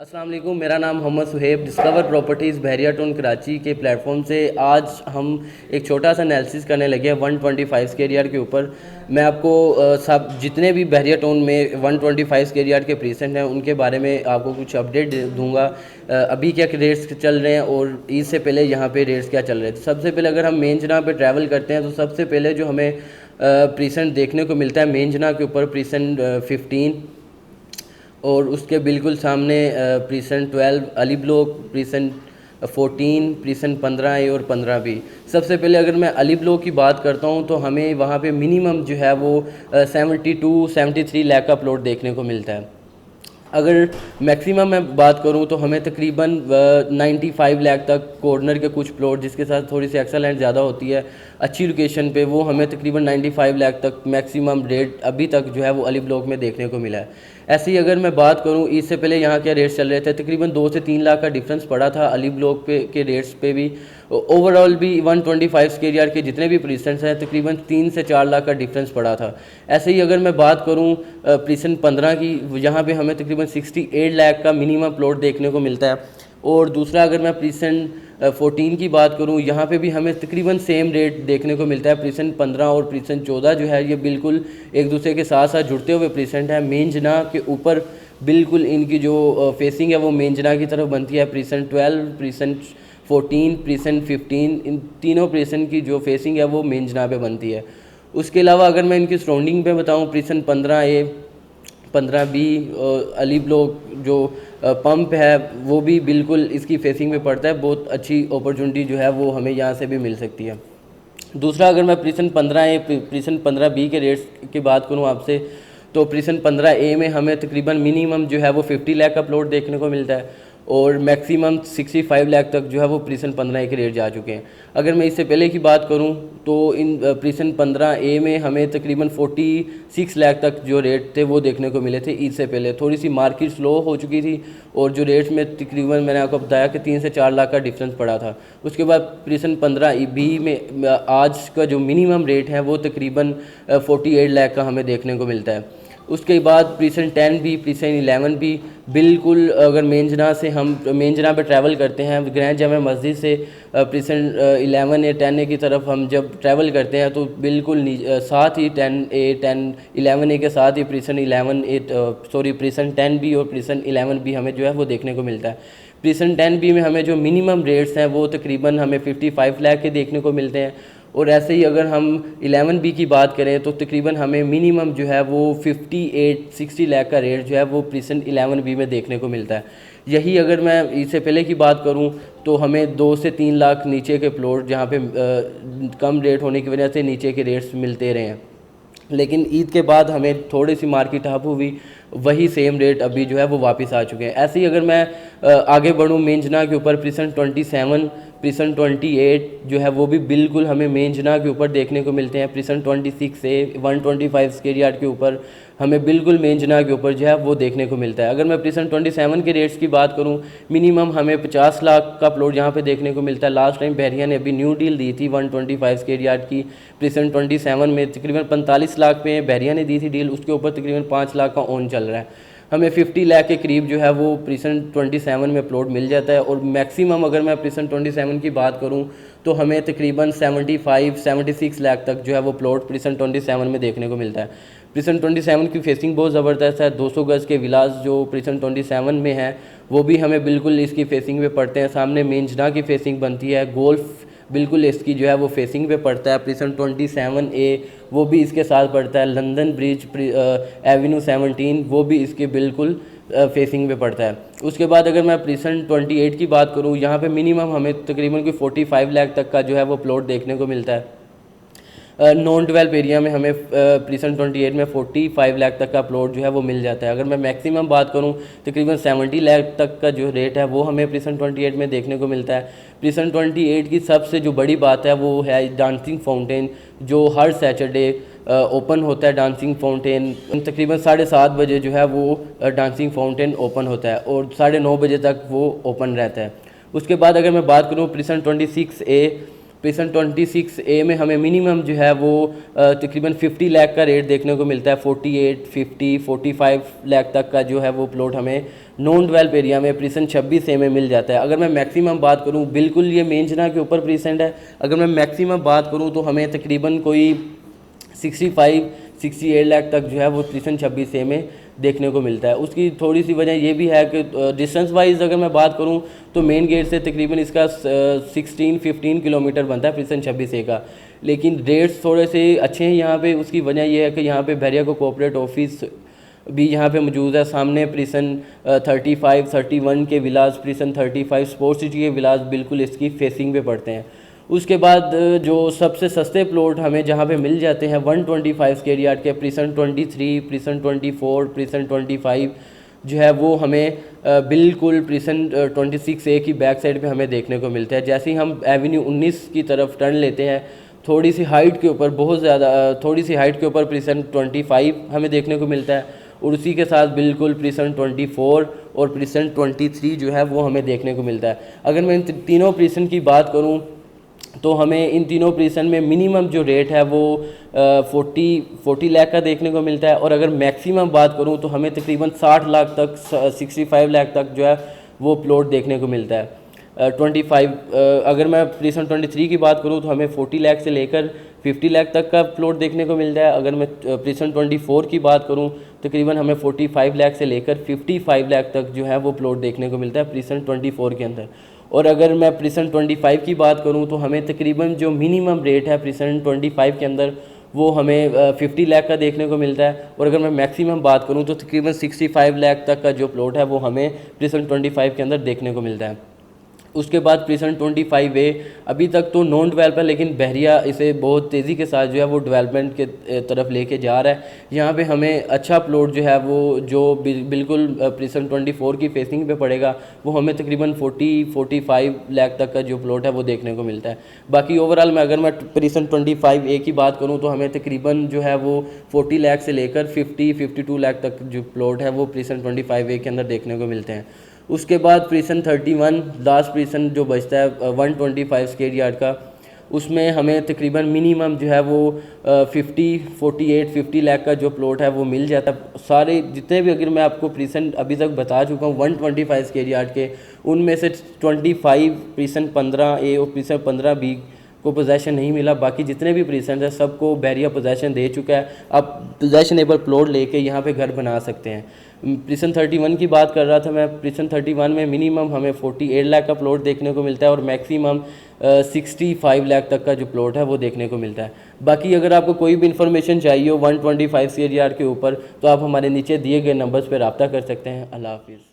अस्सलाम वालेकुम, मेरा नाम मोहम्मद सुहेब डिस्कवर प्रॉपर्टीज़ बहरिया टाउन कराची के प्लेटफॉर्म से आज हम एक छोटा सा एनालिसिस करने लगे हैं 125 स्क्वायर यार्ड के ऊपर। मैं आपको सब जितने भी बहरिया टाउन में 125 स्क्वायर यार्ड के प्रीसेंट हैं उनके बारे में आपको कुछ अपडेट दूंगा। अभी क्या रेट्स चल रहे हैं और इससे पहले यहाँ पे रेट्स क्या चल रहे थे। सबसे पहले अगर हम मेन जना पे ट्रैवल करते हैं तो सबसे पहले जो हमें प्रीसेंट देखने को मिलता है मेन जना के ऊपर प्रीसेंट 15 और उसके बिल्कुल सामने precinct 12 Ali block, precinct 14, precinct 15A और 15B। सबसे पहले अगर मैं अली ब्लॉक की बात करता हूं तो हमें वहां पे मिनिमम जो है वो 72-73 लाख का प्लॉट देखने को मिलता है। अगर मैक्सिमम मैं बात करूं तो हमें तकरीबन 95 लाख तक कॉर्नर के कुछ प्लॉट जिसके साथ थोड़ी सी एक्सेलेंट ज़्यादा होती है अच्छी लोकेशन पे, वो हमें तकरीबन 95 लाख तक मैक्सिमम रेट अभी तक जो है वो अली ब्लॉक में देखने को मिला है। ऐसे ही अगर मैं बात करूं इससे पहले यहाँ क्या रेट्स चल रहे थे, तकरीबन 2 से 3 लाख का डिफरेंस पड़ा था अली ब्लॉक पे के रेट्स पे भी। ओवरऑल भी 125 स्क्वायर यार्ड के जितने भी प्रीसेंट्स हैं तकरीबन 3 से 4 लाख का डिफरेंस पड़ा था। ऐसे ही अगर मैं बात करूं प्रीसेंट 15 की, यहाँ पे हमें तकरीबन 68 लाख का मिनिमम प्लॉट देखने को मिलता है। और दूसरा अगर मैं प्रीसेंट 14 की बात करूं, यहाँ पे भी हमें तकरीबन सेम रेट देखने को मिलता है। प्रीसेंट 15 और प्रीसेंट 14 जो है ये बिल्कुल एक दूसरे के साथ साथ जुड़ते हुए प्रीसेंट है। मेन जना के ऊपर बिल्कुल इनकी जो फेसिंग है वो मेन जना की तरफ बनती है। प्रीसेंट 12, प्रीसेंट 14, प्रीसेंट 15, इन तीनों प्रीसेंट की जो फेसिंग है वो मेन जना पे बनती है। उसके अलावा अगर मैं इनकी सराउंडिंग पे बताऊँ, precinct 15A, 15B, Ali block जो पंप है वो भी बिल्कुल इसकी फेसिंग में पड़ता है। बहुत अच्छी अपॉर्चुनिटी जो है वो हमें यहाँ से भी मिल सकती है। दूसरा अगर मैं प्रीसेंट 15A, प्रीसेंट 15B के रेट्स की बात करूँ आपसे, तो प्रीसेंट 15A में हमें तकरीबन मिनिमम जो है वो 50 लाख का प्लॉट देखने को मिलता है और मैक्सिमम 65 लाख तक जो है वो प्रीसेंट 15A के रेट जा चुके हैं। अगर मैं इससे पहले की बात करूं तो इन प्रीसेंट 15A में हमें तकरीबन 46 लाख तक जो रेट थे वो देखने को मिले थे। इससे पहले थोड़ी सी मार्केट स्लो हो चुकी थी और जो रेट्स में तकरीबन मैंने आपको बताया कि 3 से 4 लाख का डिफरेंस पड़ा था। उसके बाद प्रीसेंट 15B में आज का जो मिनिमम रेट है वो तकरीबन 48 लाख का हमें देखने को मिलता है। उसके बाद प्रीसेंट 10B, प्रीसेंट 11B बिल्कुल अगर मेन जना से हम मेन जना पर ट्रैवल करते हैं ग्रैंड जामा मस्जिद से प्रीसेंट 11A 10A की तरफ हम जब ट्रैवल करते हैं तो बिल्कुल साथ ही 11A के साथ ही प्रीसेंट 10B और प्रीसेंट 11B हमें जो है वो देखने को मिलता है। प्रीसेंट 10B में हमें जो मिनिमम रेट्स हैं वो तकरीबन हमें 55 लाख के देखने को मिलते हैं। और ऐसे ही अगर हम 11B की बात करें तो तकरीबन हमें मिनिमम जो है वो 58-60 लाख का रेट जो है वो प्रीसेंट 11B में देखने को मिलता है। यही अगर मैं इससे पहले की बात करूं तो हमें 2 से 3 लाख नीचे के प्लॉट जहां पे कम रेट होने की वजह से नीचे के रेट्स मिलते रहे हैं, लेकिन ईद के बाद हमें थोड़ी सी मार्केट अप हुई, वही सेम रेट अभी जो है वो वापस आ चुके हैं। ऐसे ही अगर मैं आगे बढ़ूँ मेन जना के ऊपर, प्रीसेंट 27, प्रीसेंट 28 जो है वो भी बिल्कुल हमें मेन जना के ऊपर देखने को मिलते हैं। प्रीसेंट 26A 125 स्क्वायर यार्ड के ऊपर हमें बिल्कुल मेन जना के ऊपर जो है वो देखने को मिलता है। अगर मैं प्रीसेंट 27 के रेट्स की बात करूं, मिनिमम हमें 50 लाख का प्लॉट यहाँ पे देखने को मिलता है। लास्ट टाइम बहरिया ने अभी न्यू डील दी थी 125 स्क्वायर यार्ड की प्रीसेंट 27 में, तकरीबन 45 लाख पे बहरिया ने दी थी डील, उसके ऊपर तकरीबन 5 लाख का ऑन चल रहा है। हमें 50 लाख के करीब जो है वो प्रीसेंट 27 में प्लॉट मिल जाता है। और मैक्सिमम अगर मैं प्रीसेंट 27 की बात करूं तो हमें तकरीबन 75-76 लाख तक जो है वो प्लॉट प्रीसेंट 27 में देखने को मिलता है। प्रीसेंट 27 की फेसिंग बहुत ज़बरदस्त है। 200 गज़ के विलास जो प्रीसेंट 27 में है वो भी हमें बिल्कुल इसकी फेसिंग पे पड़ते हैं। सामने मेन जना की फेसिंग बनती है, गोल्फ बिल्कुल इसकी जो है वो फेसिंग पे पड़ता है। प्रीसेंट 27A वो भी इसके साथ पड़ता है। लंदन ब्रिज एवेन्यू 17 वो भी इसके बिल्कुल फेसिंग पे पड़ता है। उसके बाद अगर मैं प्रीसेंट 28 की बात करूँ, यहाँ पे मिनिमम हमें तकरीबन कोई 45 लाख तक का जो है वो प्लॉट देखने को मिलता है। नॉन डेवलप एरिया में हमें प्रीसेंट 28 में 45 लाख तक का प्लॉट जो है वो मिल जाता है। अगर मैं मैक्सिमम बात करूं तकरीबन 70 लाख तक का जो रेट है वो हमें प्रीसेंट 28 में देखने को मिलता है। प्रीसेंट 28 की सबसे जो बड़ी बात है वो है डांसिंग फाउंटेन, जो हर सैटरडे ओपन होता है। डांसिंग फाउंटेन तकरीबन 7:30 बजे जो है वो डांसिंग फाउंटेन ओपन होता है और 9:30 बजे तक वो ओपन रहता है। उसके बाद अगर मैं बात करूँ प्रीसेंट 26A प्रिसन 26A में हमें मिनिमम जो है वो तकरीबन 50 लाख का रेट देखने को मिलता है। 48, 50, 45 लाख तक का जो है वो प्लॉट हमें नॉन डेवलप एरिया में प्रिसन 26A में मिल जाता है। अगर मैं मैक्सिमम बात करूं, बिल्कुल ये मेंजना के ऊपर प्रिसेंट है, अगर मैं मैक्सिमम बात करूं तो हमें तकरीबन कोई 65-68 लाख तक जो है वो प्रिसन 26A में देखने को मिलता है। उसकी थोड़ी सी वजह ये भी है कि डिस्टेंस वाइज अगर मैं बात करूं तो मेन गेट से तकरीबन इसका 16-15 किलोमीटर बनता है प्रिसन 26A का, लेकिन रेट्स थोड़े से अच्छे हैं यहाँ पे। उसकी वजह यह है कि यहाँ पे बहरिया को कोऑपरेट ऑफिस भी यहाँ पे मौजूद है। सामने प्रिसन 35, 31 के विलास, प्रिसन 35 स्पोर्ट्स सिटी के विलास बिल्कुल इसकी फेसिंग पे पड़ते हैं। उसके बाद जो सबसे सस्ते प्लॉट हमें जहाँ पे मिल जाते हैं 125 स्क्वायर यार्ड के, प्रिसन 23, प्रिसन 24, प्रिसन 25 जो है वो हमें बिल्कुल प्रिसन 26A की बैक साइड पे हमें देखने को मिलता है। जैसे ही हम एवेन्यू 19 की तरफ टर्न लेते हैं, थोड़ी सी हाइट के ऊपर, बहुत ज़्यादा थोड़ी सी हाइट के ऊपर प्रिसन 25 हमें देखने को मिलता है, और उसी के साथ बिल्कुल प्रिसन 24 और प्रिसन 23 जो है वो हमें देखने को मिलता है। अगर मैं इन तीनों प्रिसन की बात करूं तो हमें इन तीनों प्रिसन में मिनिमम जो रेट है वो 40 लाख का देखने को मिलता है, और अगर मैक्सिमम बात करूं तो हमें तकरीबन 60 लाख तक, 65 लाख तक जो है वो प्लॉट देखने को मिलता है। 25 अगर मैं प्रिसन 23 की बात करूं तो हमें 40 लाख से लेकर 50 लाख तक का प्लॉट देखने को मिलता है। अगर मैं प्रिसन 24 की बात करूं तकरीबन हमें 45 लाख से लेकर 55 लाख तक जो है वो प्लॉट देखने को मिलता है प्रिसन 24 के अंदर। और अगर मैं प्रिसन 25 की बात करूं तो हमें तकरीबन जो मिनिमम रेट है प्रिसन 25 के अंदर वो हमें 50 लाख का देखने को मिलता है, और अगर मैं मैक्सिमम बात करूं तो तकरीबन 65 लाख तक का जो प्लॉट है वो हमें प्रिसन 25 के अंदर देखने को मिलता है। उसके बाद प्रिसन 25A अभी तक तो नॉन डेवलप है, लेकिन बहरिया इसे बहुत तेज़ी के साथ जो है वो डेवलपमेंट के तरफ लेके जा रहा है। यहाँ पे हमें अच्छा प्लॉट जो है वो जो बिल्कुल प्रिसन 24 की फेसिंग पे पड़ेगा वो हमें तकरीबन 40-45 लाख तक का जो प्लॉट है वो देखने को मिलता है। बाकी ओवरऑल में अगर मैं प्रिसन 25A की बात करूँ तो हमें तकरीबन जो है वो 40 लाख से लेकर 50-52 लाख तक जो प्लॉट है वो प्रिसन 25A के अंदर देखने को मिलते हैं। उसके बाद प्रिसन 31 लास्ट प्रिसन जो बचता है 125 स्क्वायर यार्ड का, उसमें हमें तकरीबन मिनिमम जो है वो 50 लाख का जो प्लॉट है वो मिल जाता है। सारे जितने भी अगर मैं आपको प्रिसन अभी तक बता चुका हूँ 125 स्क्वायर यार्ड के, उनमें से 25 प्रिसन 15A और प्रिसन 15B को पोजेसन नहीं मिला। बाकी जितने भी प्रिसन है सबको बहरिया पोजेसन दे चुका है। आप पोजेशनेबल प्लॉट लेके यहाँ पे घर बना सकते हैं। प्रिसन 31 की बात कर रहा था मैं, प्रिसन 31 में मिनिमम हमें 48 लाख का प्लॉट देखने को मिलता है और मैक्सिमम 65 लाख तक का जो प्लॉट है वो देखने को मिलता है। बाकी अगर आपको कोई भी इन्फॉर्मेशन चाहिए हो 125 स्क्वायर यार्ड के ऊपर तो आप हमारे नीचे दिए गए नंबर्स पर रब्ता कर सकते हैं। अल्लाह हाफिज़।